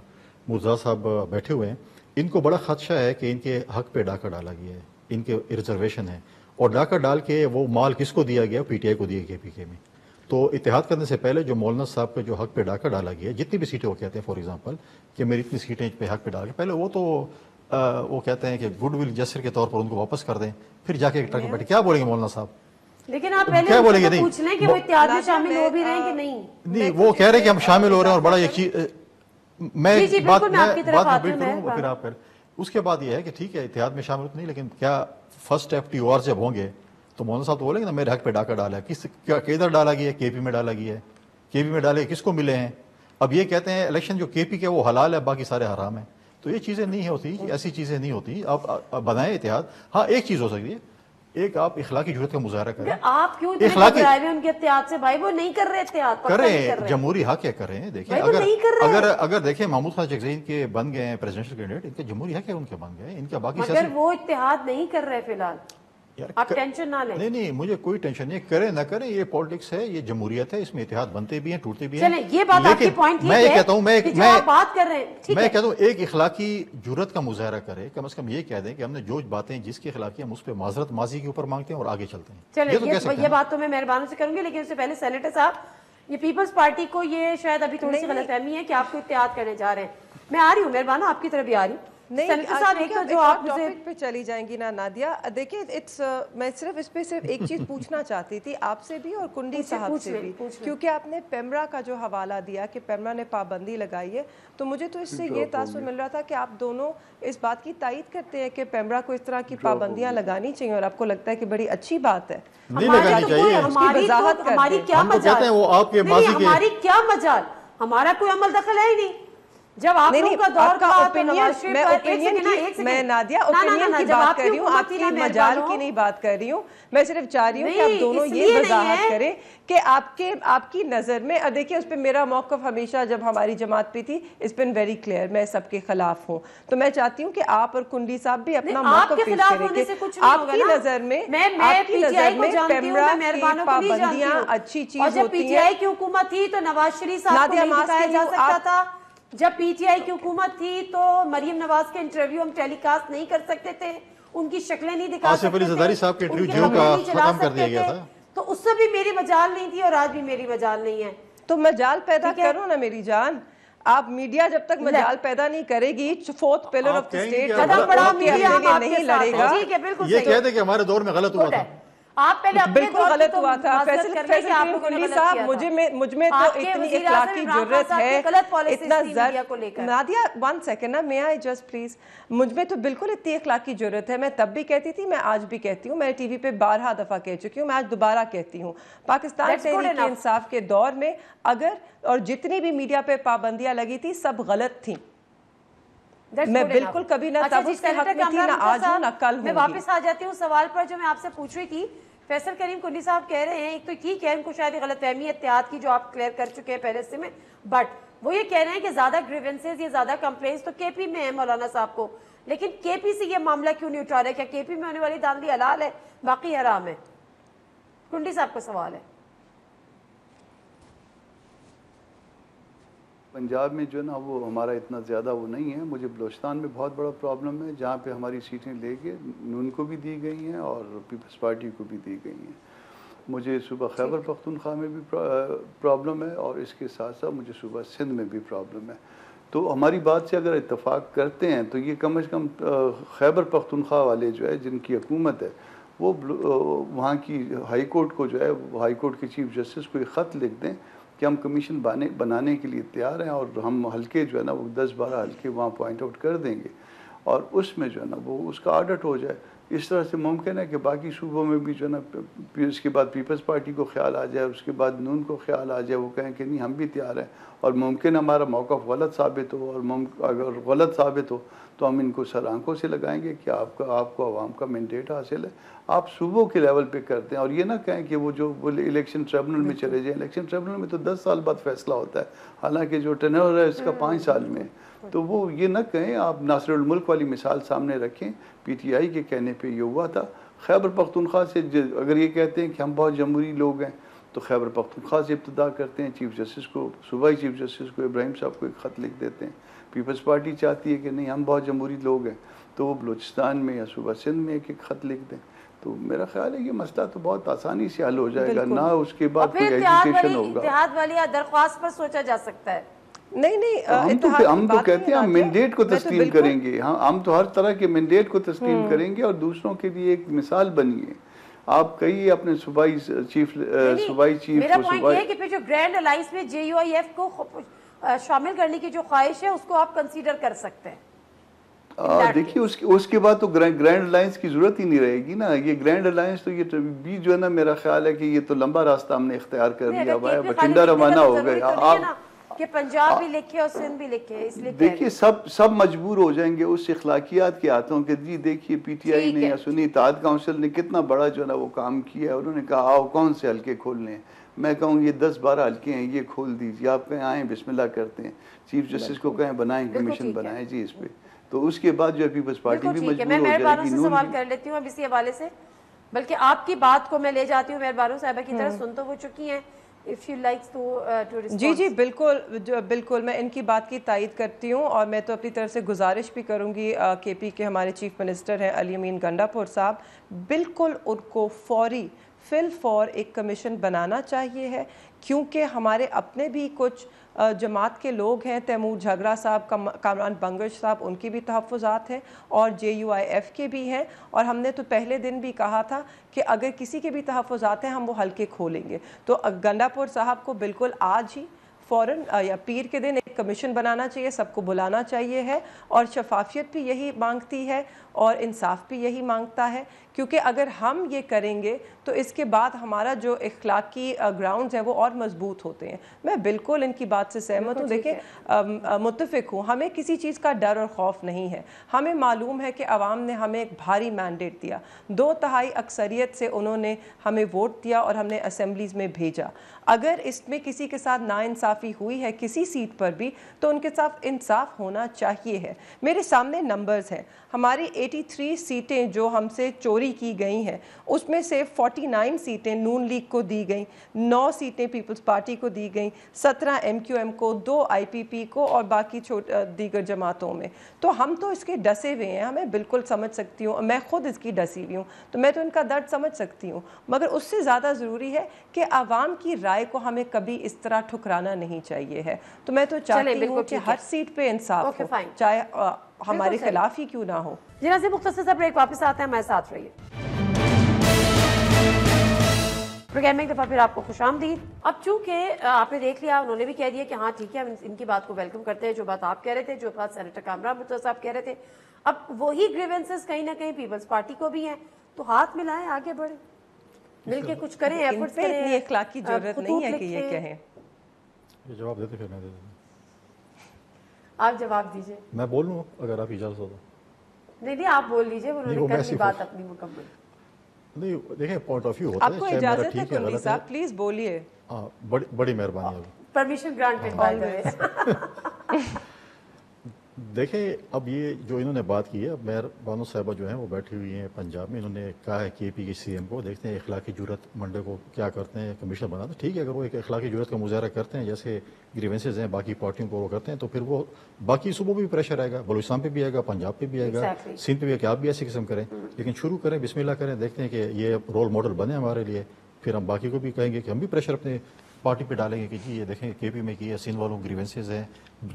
[SPEAKER 8] مرزا صاحب بیٹھے ہوئے ہیں، ان کو بڑا خدشہ ہے کہ ان کے حق پہ ڈاکہ ڈالا گیا ہے، ان کے ریزرویشن ہے، اور ڈاکہ ڈال کے وہ مال کس کو دیا گیا؟ PTI کو دیا گیا PK میں. تو اتحاد کرنے سے پہلے جو مولانا صاحب کے جو حق پہ ڈاکہ ڈالا گیا ہے، جتنی بھی سیٹیں وہ کہتے ہیں فار ایگزامپل کہ میری اتنی سیٹیں پہ حق پہ ڈال کے، پہلے وہ تو وہ کہتے ہیں کہ گڈ ول جسر کے طور پر ان کو واپس کر دیں، پھر جا کے ٹرک بیٹھے کیا بولیں گے مولانا صاحب؟
[SPEAKER 1] لیکن آپ پہلے پوچھ لیں کہ وہ اتحاد میں شامل ہو بھی رہے ہیں کہ نہیں.
[SPEAKER 8] نہیں، وہ کہہ رہے ہیں کہ ہم شامل ہو رہے ہیں، اور بڑا یہ چیز میں بات کروں پھر آپ کر. اس کے بعد یہ ہے کہ ٹھیک ہے اتحاد میں شامل نہیں، لیکن کیا فرسٹ اسٹیپ TOR جب ہوں گے تو مولانا صاحب تو بولیں گے نا میرے حق پہ ڈاکہ ڈالا ہے. کدھر ڈالا گیا ہے؟ KP میں ڈالا گیا ہے. KP میں ڈالے کس کو ملے ہیں؟ اب یہ کہتے ہیں الیکشن جو KP کے وہ حلال ہے، باقی سارے حرام ہیں. تو یہ چیزیں نہیں ہوتی، ایسی چیزیں نہیں ہوتی. آپ بنائیں اتحاد. ہاں ایک چیز ہو سکتی ہے، ایک آپ اخلاقی جرات کا مظاہرہ کریں.
[SPEAKER 1] آپ کیوں اتنے گھبرائے ہوئے ان کے اتحاد سے؟ بھائی وہ نہیں کر رہے اتحاد،
[SPEAKER 8] کریں، جمہوری حق ہے، کریں. دیکھیں اگر دیکھیں محمود خان چکزئی ان کے بن گئے ہیں پریزیڈنشل کینڈیڈیٹ، ان کے جمہوری حق ہے، ان کے بن گئے، ان کا باقی
[SPEAKER 1] مگر وہ اتحاد نہیں کر رہے فی الحال. آپ ٹینشن نہ لیں.
[SPEAKER 8] نہیں، مجھے کوئی ٹینشن نہیں، کریں نہ کریں، یہ پالیٹکس ہے، یہ جمہوریت ہے، اس میں اتحاد بنتے بھی ہیں، ٹوٹتے بھی ہیں.
[SPEAKER 1] چلیں، یہ بات آپ کی پوائنٹ یہ ہے، میں یہ کہتا ہوں، میں بات کر رہے ہیں،
[SPEAKER 8] میں کہتا ہوں ایک اخلاقی جرات کا مظاہرہ کرے، کم از کم یہ کہہ دیں کہ ہم نے جو باتیں جس کی اخلاقی ہم اس پہ معذرت ماضی کے اوپر مانگتے ہیں اور آگے چلتے ہیں.
[SPEAKER 1] چلیں، یہ بات تو میں مہربانوں سے کروں گی، لیکن اس سے پہلے سینیٹر صاحب، یہ پیپلز پارٹی کو یہ شاید ابھی تھوڑی سی غلط فہمی ہے کہ آپ کو اتحاد کرنے جا رہے ہیں. میں آ رہی ہوں مہربانوں، آپ کی طرف بھی آ رہی ہوں.
[SPEAKER 7] ٹاپک پہ چلی جائیں گی نا نادیہ. دیکھیے میں صرف اس پہ ایک چیز پوچھنا چاہتی تھی آپ سے بھی اور کنڈی صاحب سے بھی, کیونکہ آپ نے پیمرا کا جو حوالہ دیا کہ پیمرا نے پابندی لگائی ہے, تو مجھے تو اس سے یہ تاثر مل رہا تھا کہ آپ دونوں اس بات کی تائید کرتے ہیں کہ پیمرا کو اس طرح کی پابندیاں لگانی چاہیے, اور آپ کو لگتا ہے کہ بڑی اچھی بات ہے.
[SPEAKER 8] نہیں لگانی چاہیے,
[SPEAKER 1] ہماری کیا مجال, ہماری کیا مجال, ہمارا کوئی عمل دخل ہے ہی نہیں. جب آپ لوگوں کا دور
[SPEAKER 7] میں نادیہ اوپینین کی بات کر رہی ہوں, آپ کی مجال کی نہیں بات کر رہی ہوں. میں صرف چاہ رہی ہوں کہ آپ دونوں یہ وضاحت کریں کہ آپ کی نظر میں, دیکھیں اس پہ میرا موقف ہمیشہ جب ہماری جماعت پہ تھی اس پہ ویری کلیئر, میں سب کے خلاف ہوں. تو میں چاہتی ہوں کہ آپ اور کنڈی صاحب بھی اپنا موقف پیش کریں کہ آپ کی نظر میں پیمرا کی پابندیاں اچھی چیز ہوتی ہیں.
[SPEAKER 1] جب پی ٹی آئی کی حکومت تھی تو نواز شریف صاحب کو نہیں دکھایا جا سکتا تھا. جب پی ٹی آئی کی حکومت تھی تو مریم نواز کے انٹرویو ہم ٹیلی کاسٹ نہیں کر سکتے تھے, ان کی شکلیں نہیں دکھا سکتے تھے, تو اس سے بھی میری مجال نہیں تھی اور آج بھی میری مجال نہیں ہے.
[SPEAKER 7] تو مجال پیدا کرو نا میری جان. آپ میڈیا جب تک مجال پیدا نہیں کرے گی, fourth pillar of the state نہیں لڑے گا.
[SPEAKER 8] یہ کہہ دیں کہ ہمارے دور میں غلط ہوا تھا,
[SPEAKER 1] آپ پہلے
[SPEAKER 7] بالکل غلط ہوا تھا. فیصل کنڈی صاحب, مجھ میں تو اتنی اخلاقی جرت ہے, اتنا نادیہ 1 سیکنڈ نا, میں آئی جسٹ پلیز, مجھ میں تو بالکل اتنی اخلاقی جرت ہے. میں تب بھی کہتی تھی, میں آج بھی کہتی ہوں, میں ٹی وی پہ 12 دفعہ کہہ چکی ہوں, میں آج دوبارہ کہتی ہوں, پاکستان تحریک انصاف کے دور میں اگر اور جتنی بھی میڈیا پہ پابندیاں لگی تھی سب غلط تھیں. میں بالکل کبھی نہ تب اس کے حق میں تھی, نہ آج ہوں, نہ کل ہوں.
[SPEAKER 1] میں واپس آ جاتی ہوں سوال پر جو میں آپ سے پوچھ رہی تھی. فیصل کریم کنڈی صاحب کہہ رہے ہیں, ایک تو ٹھیک ہے ان کو شاید غلط فہمی اتحاد کی جو آپ کلیئر کر چکے ہیں پہلے سے میں, بٹ وہ یہ کہہ رہے ہیں کہ زیادہ گریونسز یا زیادہ کمپلینس تو کے پی میں ہے مولانا صاحب کو, لیکن کے پی سے یہ معاملہ کیوں نہیں اٹھا رہے؟ کیا کے پی میں ہونے والی داندلی حلال ہے باقی حرام ہے؟ کنڈی صاحب کا سوال ہے.
[SPEAKER 6] پنجاب میں جو ہے نا وہ ہمارا اتنا زیادہ وہ نہیں ہے. مجھے بلوچستان میں بہت بڑا پرابلم ہے, جہاں پہ ہماری سیٹیں لے کے نون کو بھی دی گئی ہیں اور پیپلز پارٹی کو بھی دی گئی ہیں. مجھے صوبہ خیبر پختونخوا میں بھی پرابلم ہے, اور اس کے ساتھ ساتھ مجھے صوبہ سندھ میں بھی پرابلم ہے. تو ہماری بات سے اگر اتفاق کرتے ہیں تو یہ کم از کم خیبر پختونخوا والے جو ہے جن کی حکومت ہے وہ وہاں کی ہائی کورٹ کو جو ہے, ہائی کورٹ کے چیف جسٹس کو ایک خط لکھ دیں کہ ہم کمیشن بنانے کے لیے تیار ہیں, اور ہم حلقے جو ہے نا وہ 10-12 حلقے وہاں پوائنٹ آؤٹ کر دیں گے, اور اس میں جو ہے نا وہ اس کا آڈٹ ہو جائے. اس طرح سے ممکن ہے کہ باقی صوبوں میں بھی جو ہے نا اس کے بعد پیپلز پارٹی کو خیال آ جائے, اس کے بعد نون کو خیال آ جائے, وہ کہیں کہ نہیں ہم بھی تیار ہیں, اور ممکن ہمارا موقف غلط ثابت ہو, اور اگر غلط ثابت ہو تو ہم ان کو سر آنکھوں سے لگائیں گے کہ آپ کو عوام کا مینڈیٹ حاصل ہے, آپ صوبوں کے لیول پہ کرتے ہیں. اور یہ نہ کہیں کہ وہ جو الیکشن ٹریبونل میں چلے جائیں. الیکشن ٹریبونل میں تو 10 سال بعد فیصلہ ہوتا ہے, حالانکہ جو ٹینور ہے اس کا 5 سال میں. تو وہ یہ نہ کہیں, آپ ناصر الملک والی مثال سامنے رکھیں. پی ٹی آئی کے کہنے پہ یہ ہوا تھا. خیبر پختونخوا سے اگر یہ کہتے ہیں کہ ہم بہت جمہوری لوگ ہیں تو خیبر پختونخوا سے ابتدا کرتے ہیں, چیف جسٹس کو, صوبائی چیف جسٹس کو ابراہیم صاحب کو ایک خط لکھ دیتے ہیں. پیپلز پارٹی چاہتی ہے کہ نہیں ہم بہت جمہوری لوگ ہیں, تو وہ بلوچستان میں یا صوبہ سندھ میں ایک خط لکھ دیں. تو میرا خیال ہے یہ مسئلہ تو بہت آسانی سے حل ہو جائے گا, نہ اس کے بعد کوئی ایجوکیشن ہوگا.
[SPEAKER 1] اتحاد والی درخواست پر سوچا جا سکتا ہے.
[SPEAKER 7] نہیں,
[SPEAKER 6] ہم تو کہتے ہیں ہم مینڈیٹ کو تسلیم کریں گے, ہم تو ہر طرح کے مینڈیٹ کو تسلیم کریں گے اور دوسروں کے لیے ایک مثال بنیے. آپ کہیے اپنے صوبائی چیف
[SPEAKER 1] میرا پوائنٹ یہ ہے کہ پھر جو گرینڈ الائنس میں جے یو آئی ایف کو شامل کرنے کی جو خواہش ہے اس کو آپ کنسیڈر کر سکتے ہیں.
[SPEAKER 6] دیکھیے اس کے بعد تو گرینڈ الائنس کی ضرورت ہی نہیں رہے گی نا. یہ گرینڈ الائنس تو یہ بھی جو ہے نا میرا خیال ہے کہ یہ تو لمبا راستہ ہم نے اختیار کر لیا ہوا ہے, بٹھنڈا روانہ ہو گئے. آپ
[SPEAKER 1] کہ پنجاب بھی لکھے اور سندھ بھی لکھے, اس لیے
[SPEAKER 6] دیکھیے سب مجبور ہو جائیں گے اس اخلاقیات کے ہاتھوں کہ جی دیکھیے پی ٹی آئی نے یا سنی اتحاد کونسل نے کتنا بڑا جو ہے نا وہ کام کیا ہے. انہوں نے کہا آؤ کون سے حلقے کھولنے ہیں, میں کہوں یہ 10-12 حلقے ہیں یہ کھول دیجیے. آپ کہیں آئیں بسم اللہ کرتے ہیں, چیف جسٹس کو کہیں بنائیں کمیشن بنائیں جی اس پہ. تو اس کے بعد جو ہے پیپلز پارٹی بھی مجبور ہو جائے گی.
[SPEAKER 1] میں سوال کر لیتی ہوں اب اسی حوالے سے, بلکہ آپ کی بات کو میں لے جاتی ہوں مہربانو صاحبہ کی طرف, سن تو وہ چکی ہیں.
[SPEAKER 7] جی بالکل میں ان کی بات کی تائید کرتی ہوں, اور میں تو اپنی طرف سے گزارش بھی کروں گی کے پی کے ہمارے چیف منسٹر ہیں علی امین گنڈا پور صاحب, بالکل ان کو فوری فل فور ایک کمیشن بنانا چاہیے ہے، کیونکہ ہمارے اپنے بھی کچھ جماعت کے لوگ ہیں، تیمور جھگرا صاحب، کامران بنگش صاحب، ان کی بھی تحفظات ہیں اور JUIF کے بھی ہیں، اور ہم نے تو پہلے دن بھی کہا تھا کہ اگر کسی کے بھی تحفظات ہیں ہم وہ حلقے کھولیں گے. تو گنڈا پور صاحب کو بالکل آج ہی فوراً یا پیر کے دن ایک کمیشن بنانا چاہیے، سب کو بلانا چاہیے ہے، اور شفافیت بھی یہی مانگتی ہے اور انصاف بھی یہی مانگتا ہے، کیونکہ اگر ہم یہ کریں گے تو اس کے بعد ہمارا جو اخلاقی گراؤنڈز ہیں وہ اور مضبوط ہوتے ہیں. میں بالکل ان کی بات سے سہمت ہوں. دیکھیں متفق ہوں، ہمیں کسی چیز کا ڈر اور خوف نہیں ہے. ہمیں معلوم ہے کہ عوام نے ہمیں ایک بھاری مینڈیٹ دیا، 2/3 اکثریت سے انہوں نے ہمیں ووٹ دیا اور ہم نے اسمبلیز میں بھیجا. اگر اس میں کسی کے ساتھ ناانصافی ہوئی ہے کسی سیٹ پر بھی تو ان کے ساتھ انصاف ہونا چاہیے ہے. میرے سامنے نمبرز ہیں، ہماری 83 سیٹیں جو ہم سے چوری کی گئی ہیں اس میں سے 49 سیٹیں نون لیگ کو دی گئیں، 9 سیٹیں پیپلز پارٹی کو دی گئیں، 17 MQM کو، 2 IPP کو اور باقی دیگر جماعتوں میں. تو ہم تو اس کے ڈسے ہوئے ہیں، ہمیں بالکل سمجھ سکتی ہوں، میں خود اس کی ڈسی ہوئی ہوں تو میں تو ان کا درد سمجھ سکتی ہوں. مگر اس سے زیادہ ضروری ہے کہ عوام کی رائے کو ہمیں کبھی اس طرح ٹھکرانا نہیں چاہیے ہے. تو میں تو چاہتی ہوں کہ ہر سیٹ پہ انصاف ہو، چاہے ہمارے خلاف ہی کیوں نہ ہو.
[SPEAKER 1] جی ناظرین، مختصر سا بریک، واپس آتے ہیں، ہمارے ساتھ رہیے. پروگرام میں ایک دفعہ پھر آپ کو خوش آمدید. اب چونکہ آپ نے دیکھ لیا، انہوں نے بھی کہہ دیا کہ ہاں ٹھیک ہے، ہم ان کی بات کو ویلکم کرتے ہیں، جو بات آپ کہہ رہے تھے، جو بات سینیٹر کامران مرتضیٰ صاحب کہہ رہے تھے. اب وہی گریونسز کہیں نہ کہیں پیپلز پارٹی کو بھی ہیں، تو ہاتھ ملائیں، آگے بڑھیں، مل کے کچھ کریں، ایفرٹس کریں.
[SPEAKER 7] اتنی اخلاقی ضرورت نہیں ہے کہ یہ کہیں.
[SPEAKER 8] جواب دیتے پھر میں دے دوں.
[SPEAKER 1] آپ جواب دیجئے.
[SPEAKER 8] میں بولوں اگر آپ اجازت ہو تو.
[SPEAKER 1] نہیں آپ بول لیجئے، انہوں نے کر لی بات اپنی مکمل.
[SPEAKER 8] نہیں دیکھیں، پوائنٹ آف ویو ہوتا ہے.
[SPEAKER 7] آپ کو اجازت ہے کنڈی صاحب، پلیز بولیے.
[SPEAKER 8] ہاں، بڑی مہربانی ہوگی.
[SPEAKER 1] پرمیشن گرانٹڈ بائی دی وے.
[SPEAKER 8] دیکھیں اب یہ جو انہوں نے بات کی ہے، اب مہر بانو صاحبہ جو ہیں وہ بیٹھی ہوئی ہیں پنجاب میں، انہوں نے کہا ہے KP کے CM کو، دیکھتے ہیں اخلاقی جرات منڈے کو کیا کرتے ہیں، کمیشن بناتے ہیں. ٹھیک ہے، اگر وہ ایک اخلاقی جرات کا مظاہرہ کرتے ہیں جیسے گریونسز ہیں باقی پارٹیوں کو وہ کرتے ہیں، تو پھر وہ باقی صوبوں پہ بھی پریشر آئے گا، بلوچستان پہ بھی آئے گا، پنجاب پہ بھی آئے گا، سندھ پہ بھی آئے گا کہ آپ بھی ایسی قسم کریں. لیکن شروع کریں، بسم اللہ کریں، دیکھتے ہیں کہ یہ رول ماڈل بنے ہمارے لیے. پھر ہم باقی کو بھی کہیں گے کہ ہم بھی پریشر اپنے پارٹی پہ ڈالیں گے کہ جی یہ دیکھیں KP میں کی ہے، سندھ والوں گریونسز ہیں،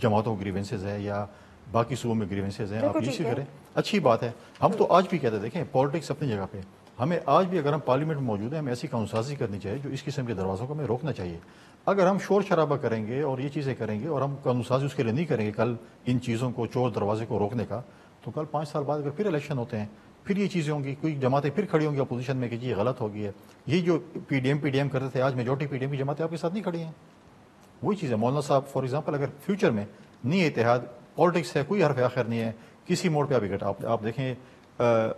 [SPEAKER 8] جماعتوں گریونسز ہیں، یا باقی صوبوں میں گریونسز ہیں، آپ اسی کریں. اچھی بات ہے. ہم تو آج بھی کہتے ہیں، دیکھیں پالیٹکس اپنی جگہ پہ، ہمیں آج بھی اگر ہم پارلیمنٹ میں موجود ہیں، ہمیں ایسی قانون سازی کرنی چاہیے جو اس قسم کے دروازوں کو ہمیں روکنا چاہیے. اگر ہم شور شرابہ کریں گے اور یہ چیزیں کریں گے اور ہم قانون سازی اس کے لیے نہیں کریں گے کل ان چیزوں کو، چور دروازے کو روکنے کا، تو کل 5 سال بعد اگر پھر الیکشن ہوتے ہیں پھر یہ چیزیں ہوں گی، کوئی جماعتیں پھر کھڑی ہوں گی اپوزیشن میں کہ جی یہ غلط ہو گئی ہے. یہ جو PDM کرتے تھے، آج میجورٹی PDM کی جماعتیں آپ کے ساتھ نہیں کھڑی ہیں. وہی چیز ہے. مولانا صاحب فار ایگزامپل، اگر فیوچر میں نہیں اتحاد، پالیٹکس ہے، کوئی حرف آخر نہیں ہے، کسی موڑ پہ ابھی گھٹا. آپ دیکھیں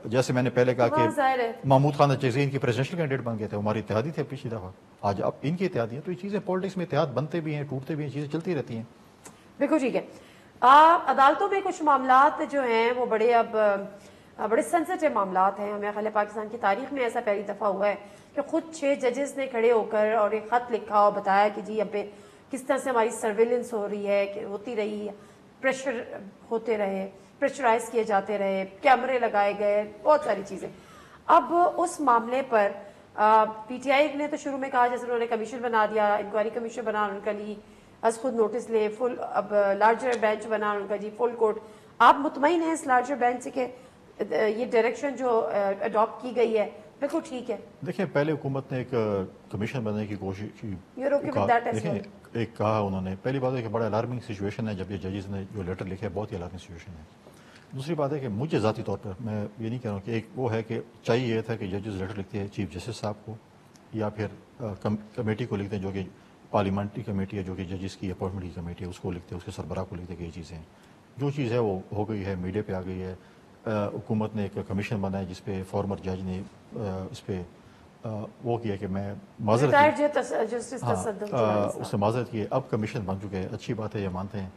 [SPEAKER 8] جیسے میں نے پہلے کہا کہ محمود خان چیزین کی پریزیڈنشل کینڈیڈیٹ بن گئے تھے، ہماری اتحادی تھے پچھلی دفعہ، آج اب ان کی اتحادی ہے. تو یہ چیزیں پالیٹکس میں اتحاد بنتے بھی ہیں، ٹوٹتے بھی ہیں، چیزیں چلتی رہتی ہیں.
[SPEAKER 1] بالکل ٹھیک ہے. عدالتوں میں کچھ معاملات جو ہیں وہ بڑے سینسٹیو معاملات ہیں. ہمیں خیال ہے پاکستان کی تاریخ میں ایسا پہلی دفعہ ہوا ہے کہ خود 6 ججز نے کھڑے ہو کر اور ایک خط لکھا اور بتایا کہ جی اب پہ کس طرح سے ہماری سرویلنس ہو رہی ہے، کہ ہوتی رہی، پریشر ہوتے رہے، پریشرائز کیے جاتے رہے، کیمرے لگائے گئے، بہت ساری چیزیں. اب اس معاملے پر PTI نے تو شروع میں کہا، جیسے انہوں نے کمیشن بنا دیا، انکوائری کمیشن بنا ان کا لی، از خود نوٹس لے، فل اب لارجر بینچ بنا ان کا جی، فل کورٹ. آپ مطمئن ہیں اس لارجر بینچ سے کہ یہ ڈائریکشن جو اڈاپٹ کی گئی ہے بالکل ٹھیک ہے؟
[SPEAKER 8] دیکھیں پہلے حکومت نے ایک کمیشن بنانے کی کوشش کی.
[SPEAKER 1] دیکھیں
[SPEAKER 8] ایک کہا انہوں نے، پہلی بات ہے کہ بڑا الارمنگ سچویشن ہے جب یہ ججز نے جو لیٹر لکھے، بہت ہی الارمنگ سچویشن ہے. دوسری بات ہے کہ مجھے ذاتی طور پر میں یہ نہیں کہہ رہا ہوں کہ ایک وہ ہے کہ چاہیے یہ تھا کہ ججز لیٹر لکھتے ہیں چیف جسٹس صاحب کو یا پھر کمیٹی کو لکھتے ہیں جو کہ پارلیمنٹری کمیٹی ہے، جو کہ ججز کی اپوائنٹمنٹ کی کمیٹی ہے، اس کو لکھتے ہیں، اس کے سربراہ کو لکھتے ہیں کہ یہ چیزیں جو چیز ہے وہ ہو گئی ہے، میڈیا پہ آ گئی ہے. حکومت نے ایک کمیشن بنایا جس پہ فارمر جج نے اس پہ وہ کیا کہ میں معذرت اس سے معذرت کی. اب کمیشن بن چکے ہیں، اچھی بات ہے، یہ مانتے ہیں.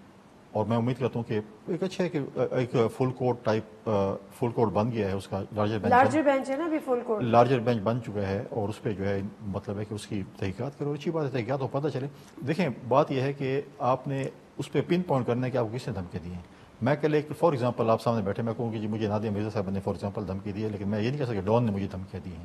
[SPEAKER 8] اور میں امید کرتا ہوں کہ ایک اچھا ہے کہ ایک full court type full court بن گیا ہے، اس کا
[SPEAKER 1] لارجر بینچ ہے نا، ابھی فل کورٹ
[SPEAKER 8] لارجر بینچ بن چکا ہے اور اس پہ جو ہے مطلب ہے کہ اس کی تحقیقات کرو. اچھی بات ہے، تحقیقات ہو پتہ چلے. دیکھیں بات یہ ہے کہ آپ نے اس پہ پن پوائنٹ کرنا ہے کہ آپ کو کس نے دھمکی دی ہیں. میں کل ایک فار ایگزامپل آپ سامنے بیٹھے میں کہوں کہ جی مجھے نادیہ مرزا صاحب نے فار ایگزامپل دھمکی دی ہے، لیکن میں یہ نہیں کہہ سکتا کہ ڈان نے مجھے دھمکیاں دی ہیں.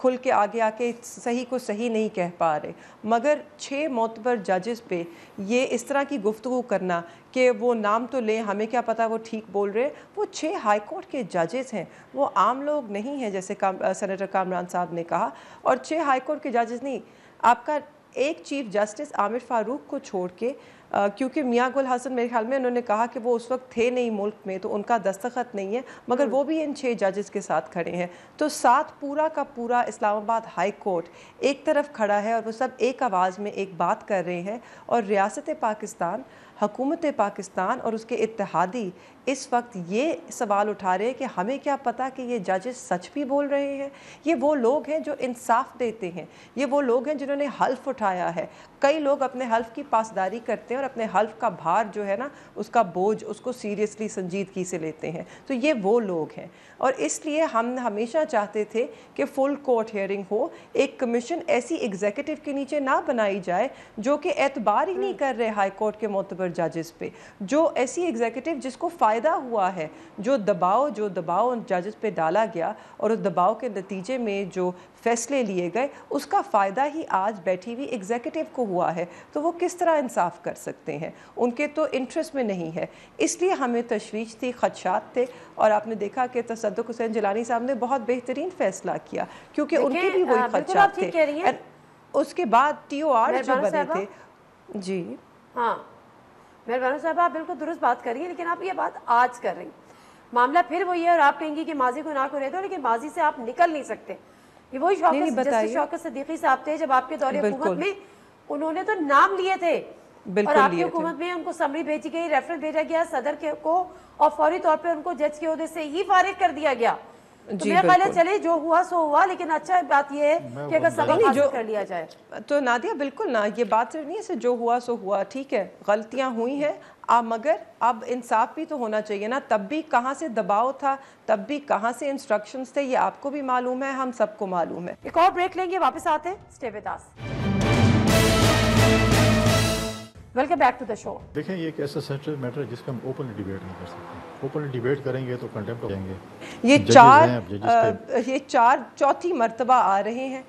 [SPEAKER 7] کھل کے آگے آ کے صحیح کو صحیح نہیں کہہ پا رہے، مگر 6 معتبر ججز پہ یہ اس طرح کی گفتگو کرنا کہ وہ نام تو لیں، ہمیں کیا پتہ وہ ٹھیک بول رہے، وہ 6 ہائی کورٹ کے ججز ہیں، وہ عام لوگ نہیں ہیں جیسے سینیٹر کامران صاحب نے کہا، اور 6 ہائی کورٹ کے ججز نہیں، آپ کا ایک چیف جسٹس عامر فاروق کو چھوڑ کے، کیونکہ میاں گل حسن میرے خیال میں انہوں نے کہا کہ وہ اس وقت تھے نہیں ملک میں تو ان کا دستخط نہیں ہے، مگر وہ بھی ان 6 ججز کے ساتھ کھڑے ہیں، تو 7 پورا کا پورا اسلام آباد ہائی کورٹ ایک طرف کھڑا ہے اور وہ سب ایک آواز میں ایک بات کر رہے ہیں، اور ریاست پاکستان، حکومت پاکستان اور اس کے اتحادی اس وقت یہ سوال اٹھا رہے ہیں کہ ہمیں کیا پتہ کہ یہ ججز سچ بھی بول رہے ہیں، یہ وہ لوگ ہیں جو انصاف دیتے ہیں، یہ وہ لوگ ہیں جنہوں نے حلف اٹھایا ہے، کئی لوگ اپنے حلف کی پاسداری کرتے ہیں اور اپنے حلف کا بھار جو ہے نا اس کا بوجھ اس کو سیریسلی سنجیدگی سے لیتے ہیں، تو یہ وہ لوگ ہیں، اور اس لیے ہم ہمیشہ چاہتے تھے کہ فل کورٹ ہیئرنگ ہو، ایک کمیشن ایسی ایگزیکٹو کے نیچے نہ بنائی جائے جو کہ اعتبار ہی نہیں کر رہے ہائی کورٹ کے معتبر ججز پہ، جو ایسی ایگزیکٹو جس کو فائدہ ہوا ہے، جو دباؤ ان ججز پہ ڈالا گیا اور اس دباؤ کے نتیجے میں جو فیصلے لیے گئے اس کا فائدہ ہی آج بیٹھی ہوئی ایگزیکٹو کو ہوا ہے، تو وہ کس طرح انصاف کر سکتے ہیں، ان کے تو انٹرسٹ میں نہیں ہے، اس لیے ہمیں تشویش تھی، خدشات تھے، اور آپ نے دیکھا کہ تصدق حسین جیلانی صاحب نے بہت بہترین فیصلہ کیا کیونکہ ان کے بھی وہی خدشات تھے، اس کے بعد ٹی او آر جو بنے تھے۔ جی
[SPEAKER 1] ہاں مہربانو صاحب آپ بالکل درست بات کر رہی ہیں، لیکن آپ یہ بات آج کر رہی ہیں، معاملہ پھر وہی ہے، اور آپ کہیں گی کہ ماضی کو نہ کو رہ دو، لیکن ماضی سے آپ نکل نہیں سکتے، یہ وہی جسٹس شوکت صدیقی صاحب تھے جب آپ کے دور حکومت میں انہوں نے تو نام لیے تھے اور آپ کی حکومت میں ان کو سمری بھیجی گئی، ریفرنس بھیجا گیا صدر کو، اور فوری طور پہ ان کو جج کے عہدے سے ہی فارغ کر دیا گیا، تو میرا خیال ہے چلے جو ہوا سو ہوا، لیکن اچھا بات یہ ہے کہ اگر سبق حاصل کر لیا جائے
[SPEAKER 7] تو نادیہ بالکل نا، یہ بات صرف نہیں ہے جو ہوا سو ہوا، ٹھیک ہے غلطیاں ہوئی ہیں، مگر اب انصاف بھی تو ہونا چاہیے نا، تب بھی کہاں سے دباؤ تھا، تب بھی کہاں سے انسٹرکشنز تھے، یہ آپ کو بھی معلوم ہے، ہم سب کو معلوم ہے۔
[SPEAKER 1] ایک اور بریک لیں گے، واپس آتے ہیں، stay with us. Welcome back to the show.
[SPEAKER 8] دیکھیں یہ ایک ایسا سینٹرل میٹر ہے جس کا ہم اوپنلی ڈیبیٹ نہیں کر سکتے، اوپنلی ڈیبیٹ کریں گے تو کنٹمپٹ ہو جائیں گے،
[SPEAKER 7] یہ چوتھی مرتبہ آ رہے ہیں،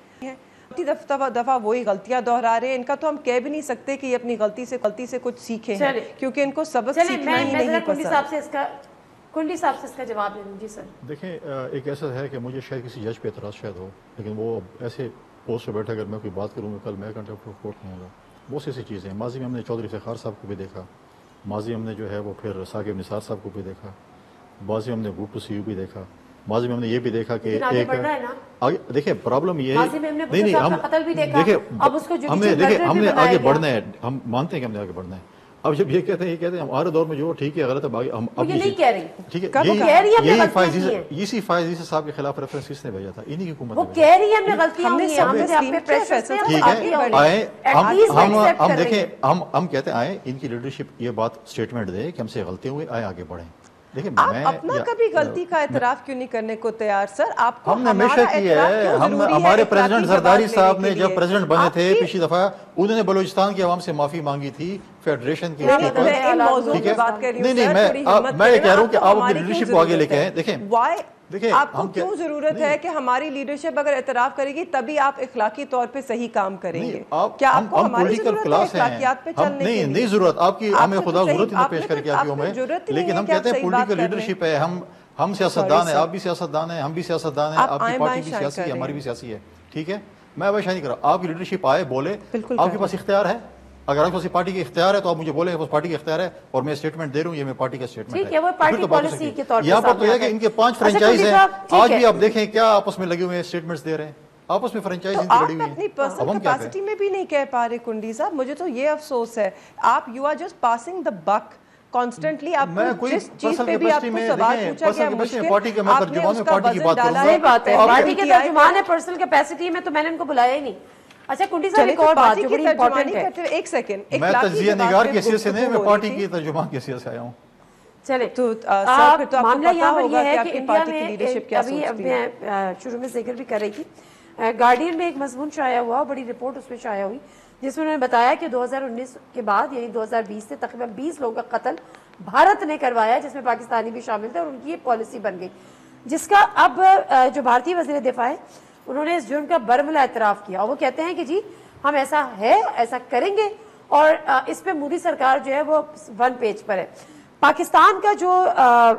[SPEAKER 7] دفعہ وہی غلطیاں دہرا رہے ہیں، ان کا تو ہم کہہ بھی نہیں سکتے کہ یہ اپنی غلطی سے کچھ سیکھیں ہیں، کیونکہ ان کو سبق سیکھنا ہی نہیں پسند۔
[SPEAKER 1] کنڈی صاحب سے اس کا جواب دے دوں جی سر۔
[SPEAKER 8] دیکھیں ایک ایسا ہے کہ مجھے شاید کسی جج پہ اعتراض شاید ہو، لیکن وہ ایسے پوسٹ پہ بیٹھے اگر میں کوئی بات کروں گا کل میں کنٹمپٹ آف کورٹ نہیں ہوگا، بہت سی ایسی چیزیں ہیں، ماضی میں ہم نے چودھری افتخار صاحب کو بھی دیکھا، ماضی ہم نے جو ہے وہ پھر ثاقب نثار صاحب کو بھی دیکھا، ماضی میں ہم نے گروپ 2 سی یو بھی دیکھا، ماضی میں ہم نے یہ بھی دیکھا کہ ایک دیکھیں پرابلم یہ ہے، نہیں ہم دیکھیں ہم نے آگے بڑھنا ہے، ہم مانتے ہیں کہ ہم نے آگے بڑھنا ہے، اب جب یہ کہتے ہیں ہمارے دور میں جو ٹھیک ہے غلط ہے ہم اب
[SPEAKER 1] یہ نہیں کہہ رہی،
[SPEAKER 8] ٹھیک ہے، یہی فائز عیسی صاحب کے خلاف ریفرنس کس نے بھیجا تھا، انہی کی حکومت
[SPEAKER 1] وہ کہہ رہی ہے ہم نے غلطیاں ہوئی ہیں،
[SPEAKER 8] ٹھیک ہے آئیں ہم دیکھیں ہم کہتے ہیں آئیں ان کی لیڈرشپ یہ بات اسٹیٹمنٹ دے کہ ہم سے غلطیاں ہوئی، آئیں آگے بڑھیں۔
[SPEAKER 7] آپ اپنا کبھی غلطی کا اعتراف کیوں نہیں کرنے کو تیار سر؟ آپ کو
[SPEAKER 8] ہم نے ہمیشہ کیا ہے، ہمارے پریزیڈنٹ زرداری صاحب نے جب پریزیڈنٹ بنے تھے پچھلی دفعہ انہوں نے بلوچستان کی عوام سے معافی مانگی تھی فیڈریشن کی، ٹھیک ہے نہیں میں یہ کہہ رہا ہوں کہ آپ اپنی لیڈرشپ کو آگے لے کے آئیں۔ دیکھیں
[SPEAKER 7] آپ کو کیوں ضرورت ہے کہ ہماری لیڈرشپ اگر اعتراف کرے گی تبھی آپ اخلاقی طور پہ صحیح کام کریں گے؟ کیا آپ کو ہماری ضرورت ہے اخلاقیات پہ چلنے کی؟
[SPEAKER 8] نہیں ضرورت آپ کی، ہمیں خدا ضرورت ہی پیش کر کے آپ کی ہمیں، لیکن ہم کہتے ہیں پولیٹیکل لیڈرشپ ہے، ہم سیاستدان ہیں، آپ بھی سیاستدان ہیں، ہم بھی سیاستدان ہیں، آپ کی پارٹی بھی سیاسی ہے، ہماری بھی سیاسی ہے، ٹھیک ہے، میں اب شاید نہیں کر رہا، آپ کی لیڈرشپ آئے بولے، آپ کے پاس اختیار ہے، اگر آپ کے پاس پارٹی کا اختیار ہے تو آپ مجھے بولیں کہ پارٹی کا اختیار ہے اور میں اسٹیٹمنٹ دے رہا ہوں، یہ میں پارٹی کا اسٹیٹمنٹ ہے، وہ پارٹی پالیسی کے طور پر یہاں پر تو یہ کہ ان کے 5 فرنچائز ہیں، آج بھی آپ دیکھیں کیا آپس میں لگے ہوئے ہیں اسٹیٹمنٹس دے رہے ہیں، آپس میں فرنچائز ان کی لڑی ہوئی ہیں،
[SPEAKER 7] اپنی پرسنل کیپیسٹی میں بھی نہیں کہہ پا رہے کنڈی صاحب، مجھے تو یہ افسوس ہے، آپ you are just passing the book constantly, آپ کو جس چیز پہ بھی آپ کو سوال پوچھا گیا مشکل آپ نے اس کا وزن ڈالا ہے،
[SPEAKER 1] پارٹی کے ترجمان ہے، پرسنل کیپیسٹی میں تو میں نے ان کو بلایا ہی نہیں۔ اچھا کنڈی صاحب ایک اور بات جو بڑی امپورٹنٹ ہے،
[SPEAKER 7] ایک سیکنڈ،
[SPEAKER 8] میں تجزیہ نگار کی حیثیت سے نہیں، میں پارٹی کی ترجمان کی حیثیت سے آیا ہوں۔
[SPEAKER 1] چلے
[SPEAKER 7] تو
[SPEAKER 1] معاملہ یہاں پر یہ ہے کہ انڈیا میں ابھی میں شروع میں ذکر بھی کر رہی تھی، گارڈین میں ایک مضمون شائع ہوا، بڑی رپورٹ اس میں شائع ہوئی جس میں انہوں نے بتایا کہ 2019 کے بعد یعنی 2020 سے تقریباً 20 لوگوں کا قتل بھارت نے کروایا، جس میں پاکستانی بھی شامل تھے، اور ان کی یہ پالیسی بن گئی، جس کا اب جو بھارتی وزیر دفاع ہے انہوں نے اس جرم کا برملا اعتراف کیا اور وہ کہتے ہیں کہ جی ہم ایسا ہے، ایسا کریں گے، اور اس پہ مودی سرکار جو ہے وہ 1 پیج پر ہے۔ پاکستان کا جو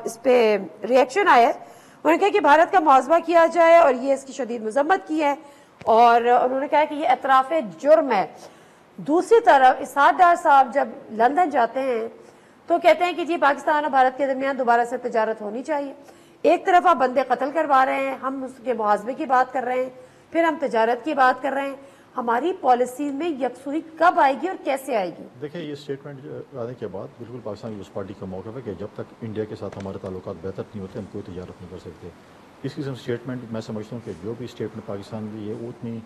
[SPEAKER 1] اس پہ ریئیکشن آیا ہے، انہوں نے کہا کہ بھارت کا محاسبہ کیا جائے اور یہ اس کی شدید مذمت کی ہے، اور انہوں نے کہا کہ یہ اعتراف جرم ہے۔ دوسری طرف اسحاق ڈار صاحب جب لندن جاتے ہیں تو کہتے ہیں کہ جی پاکستان اور بھارت کے درمیان دوبارہ سے تجارت ہونی چاہیے۔ ایک طرف آپ بندے قتل کروا رہے ہیں، ہم اس کے محاسبے کی بات کر رہے ہیں، پھر ہم تجارت کی بات کر رہے ہیں۔ ہماری پالیسی میں یکسوئی کب آئے گی اور کیسے آئے گی؟
[SPEAKER 8] دیکھیں یہ اسٹیٹمنٹ آنے کے بعد بالکل پاکستان پیپلز پارٹی کا موقف ہے کہ جب تک انڈیا کے ساتھ ہمارے تعلقات بہتر نہیں ہوتے ہم کوئی تجارت نہیں کر سکتے۔ اس قسم اسٹیٹمنٹ میں سمجھتا ہوں کہ جو بھی اسٹیٹمنٹ پاکستان کی ہے وہ اتنی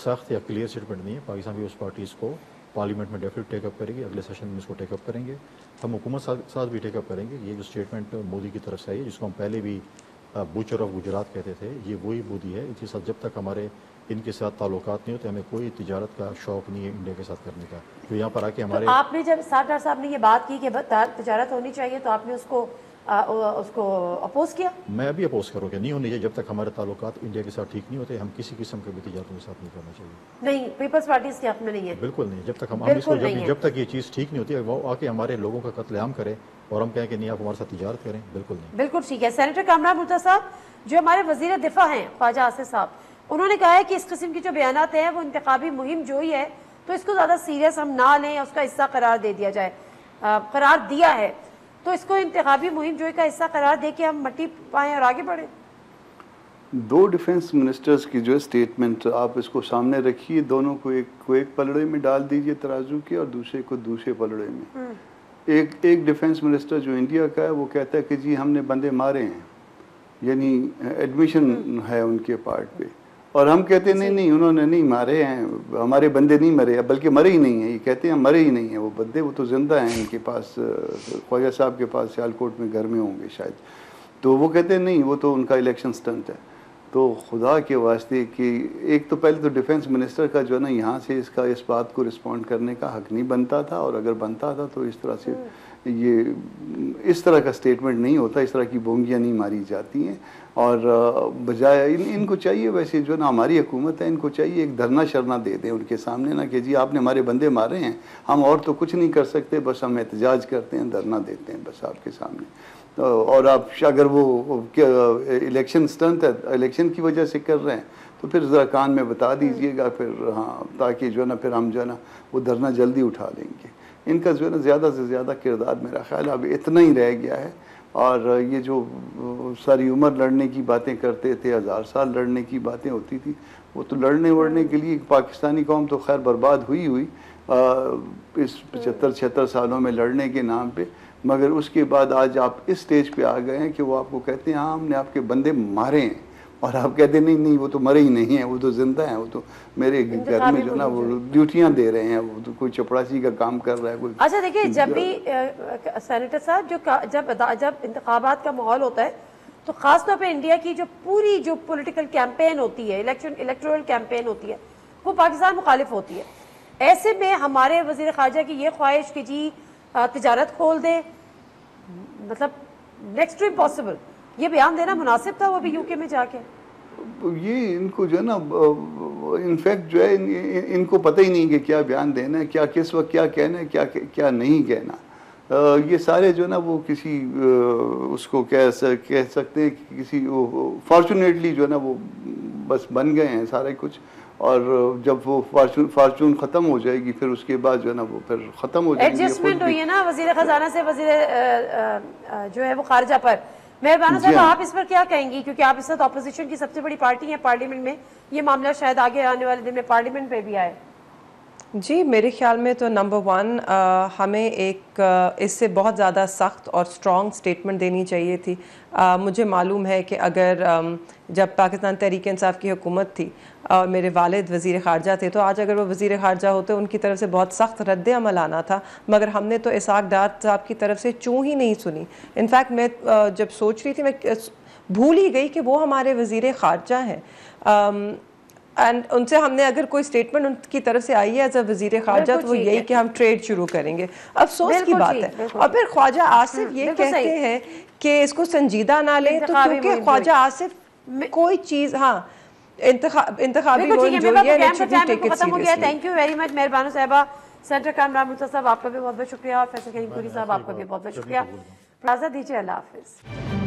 [SPEAKER 8] سخت یا کلیئر اسٹیٹمنٹ نہیں ہے۔ پاکستان پیپلز پارٹی اس کو پارلیمنٹ میں ڈیفینیٹ ٹیک اپ کرے گی، اگلے سیشن میں اس کو ٹیک اپ کریں گے، ہم حکومت ساتھ بھی ٹیک اپ کریں گے۔ یہ جو اسٹیٹمنٹ مودی کی طرف سے آئی ہے، جس کو ہم پہلے بھی بوچر آف گجرات کہتے تھے، یہ وہی مودی ہے۔ اس کے ساتھ جب تک ہمارے ان کے ساتھ تعلقات نہیں ہوتے ہمیں کوئی تجارت کا شوق نہیں ہے انڈیا کے ساتھ کرنے کا۔ تو یہاں پر آ کے ہمارے
[SPEAKER 1] آپ نے جب اسحاق ڈار صاحب نے یہ بات کی کہ تجارت ہونی چاہیے تو آپ نے اس کو اپوز کیا؟
[SPEAKER 8] میں ابھی اپوز کروں کہ نہیں ہونی چاہیے، جب تک ہمارے تعلقات انڈیا کے ساتھ ٹھیک نہیں ہوتے ہم کسی قسم کے بھی تجارتوں کے ساتھ نہیں کرنا چاہیے۔
[SPEAKER 1] نہیں، پیپلز پارٹی اس کے حق میں نہیں ہے،
[SPEAKER 8] بالکل نہیں۔ جب تک ہم اس کو جب تک یہ چیز ٹھیک نہیں ہوتی ہے وہ آ کے ہمارے لوگوں کا قتل عام کرے اور ہم کہیں کہ نہیں آپ ہمارے ساتھ تجارت کریں، بالکل نہیں۔
[SPEAKER 1] بالکل ٹھیک ہے۔ سینیٹر کامران مرتضیٰ صاحب جو ہمارے وزیر دفاع ہیں خواجہ آصف صاحب، انہوں نے کہا ہے کہ اس قسم کی جو بیانات ہیں وہ انتخابی مہم جو ہی ہے تو اس کو زیادہ سیریس ہم نہ لیں، اس کا حصہ قرار دے دیا جائے، قرار دیا ہے تو اس کو انتخابی مہم جو کا حصہ قرار دے کے ہم مٹی پائیں اور آگے بڑھیں۔
[SPEAKER 6] 2 ڈیفنس منسٹرز کی جو اسٹیٹمنٹ آپ اس کو سامنے رکھیے، دونوں کو ایک پلڑے میں ڈال دیجئے ترازو کے اور دوسرے کو دوسرے پلڑے میں۔ ایک ڈیفنس منسٹر جو انڈیا کا ہے وہ کہتا ہے کہ جی ہم نے بندے مارے ہیں، یعنی ایڈمیشن ہے ان کے پارٹ پہ، اور ہم کہتے ہیں نہیں انہوں نے نہیں مارے ہیں، ہمارے بندے نہیں مرے، بلکہ مرے ہی نہیں ہیں۔ یہ کہتے ہیں مرے ہی نہیں ہیں وہ بندے، وہ تو زندہ ہیں ان کے پاس، خواجہ صاحب کے پاس سیالکوٹ میں گھر میں ہوں گے شاید۔ تو وہ کہتے ہیں نہیں وہ تو ان کا الیکشن سٹنٹ ہے۔ تو خدا کے واسطے کہ ایک تو پہلے تو ڈیفنس منسٹر کا جو ہے نا یہاں سے اس بات کو رسپونڈ کرنے کا حق نہیں بنتا تھا، اور اگر بنتا تھا تو اس طرح سے یہ اس طرح کا سٹیٹمنٹ نہیں ہوتا، اس طرح کی بونگیاں نہیں ماری جاتی ہیں۔ اور بجائے ان کو چاہیے ویسے جو نا ہماری حکومت ہے ان کو چاہیے ایک دھرنا شرنا دے دیں ان کے سامنے نا کہ جی آپ نے ہمارے بندے مارے ہیں، ہم اور تو کچھ نہیں کر سکتے، بس ہم احتجاج کرتے ہیں، دھرنا دیتے ہیں بس آپ کے سامنے۔ اور آپ اگر وہ الیکشن سٹنٹ ہے، الیکشن کی وجہ سے کر رہے ہیں تو پھر ذرا کان میں بتا دیجئے گا پھر، ہاں، تاکہ جو ہے نا پھر ہم جو ہے نا وہ دھرنا جلدی اٹھا لیں گے۔ ان کا جو ہے نا زیادہ سے زیادہ کردار میرا خیال اب اتنا ہی رہ گیا ہے، اور یہ جو ساری عمر لڑنے کی باتیں کرتے تھے، 1000 سال لڑنے کی باتیں ہوتی تھی، وہ تو لڑنے وڑنے کے لیے پاکستانی قوم تو خیر برباد ہوئی اس 75-76 سالوں میں لڑنے کے نام پہ، مگر اس کے بعد آج آپ اس سٹیج پہ آ گئے ہیں کہ وہ آپ کو کہتے ہیں ہاں ہم نے آپ کے بندے مارے ہیں، اور آپ کہتے ہیں نہیں وہ تو مرے ہی نہیں ہیں، وہ تو زندہ ہیں، وہ تو میرے گھر میں جو نا وہ ڈیوٹیاں دے رہے ہیں، وہ تو کوئی چپڑاسی کا کام کر رہا ہے کوئی۔
[SPEAKER 1] اچھا دیکھیے، جب بھی سینیٹر صاحب جب انتخابات کا ماحول ہوتا ہے تو خاص طور پہ انڈیا کی جو پوری جو پولیٹیکل کیمپین ہوتی ہے، الیکٹورل کیمپین ہوتی ہے، وہ پاکستان مخالف ہوتی ہے۔ ایسے میں ہمارے وزیر خارجہ کی یہ خواہش کہ جی تجارت کھول دے، مطلب نیکسٹ ٹو امپاسبل، یہ بیان دینا مناسب تھا وہ بھی یو کے میں جا کے؟
[SPEAKER 6] یہ ان کو جو ہے نا انفیکٹ جو ہے ان کو پتہ ہی نہیں کہ کیا بیان دینا ہے، کیا کس وقت کیا کہنا ہے، کیا نہیں کہنا۔ یہ سارے جو ہے نا وہ کسی اس کو کہہ سکتے ہیں کہ کسی فارچونیٹلی جو ہے نا وہ بس بن گئے ہیں سارے کچھ، اور جب وہ فارچون ختم ہو جائے گی پھر اس کے بعد جو ہے نا وہ پھر ختم ہو جائے گی۔
[SPEAKER 1] ایڈجسٹمنٹ ہوئی ہے نا وزیر خزانہ سے وزیر جو ہے وہ خارجہ پر۔ مہربانہ صاحب آپ اس پر کیا کہیں گی، کیونکہ آپ اس وقت اپوزیشن کی سب سے بڑی پارٹی ہیں پارلیمنٹ میں، یہ معاملہ شاید آگے آنے والے دن میں پارلیمنٹ پہ بھی آئے؟
[SPEAKER 7] جی میرے خیال میں تو نمبر 1 ہمیں ایک اس سے بہت زیادہ سخت اور سٹرونگ سٹیٹمنٹ دینی چاہیے تھی۔ مجھے معلوم ہے کہ اگر جب پاکستان تحریک انصاف کی حکومت تھی اور میرے والد وزیر خارجہ تھے تو آج اگر وہ وزیر خارجہ ہوتے ان کی طرف سے بہت سخت رد عمل آنا تھا، مگر ہم نے تو اسحاق ڈار صاحب کی طرف سے چوں ہی نہیں سنی۔ انفیکٹ میں جب سوچ رہی تھی میں بھول ہی گئی کہ وہ ہمارے وزیر خارجہ ہیں، اینڈ ان سے ہم نے اگر کوئی اسٹیٹمنٹ ان کی طرف سے آئی ہے ایز اے وزیر خارجہ تو وہ یہی کہ ہم ٹریڈ شروع کریں گے۔ افسوس کی بات ہے۔ اور پھر خواجہ آصف یہ کہتے ہیں کہ اس کو سنجیدہ نہ لیں، تو کیونکہ خواجہ آصف کوئی چیز، ہاں انتخابی گول جو یہ
[SPEAKER 1] ختم ہو گیا. تھینک یو ویری مچ مہربانو صاحبہ. سینٹر کامران مرتضیٰ صاحب آپ کا بھی بہت بہت شکریہ, اور فیصل کریم پوری صاحب آپ کا بھی بہت بہت شکریہ. اجازت دیجیے, اللہ حافظ.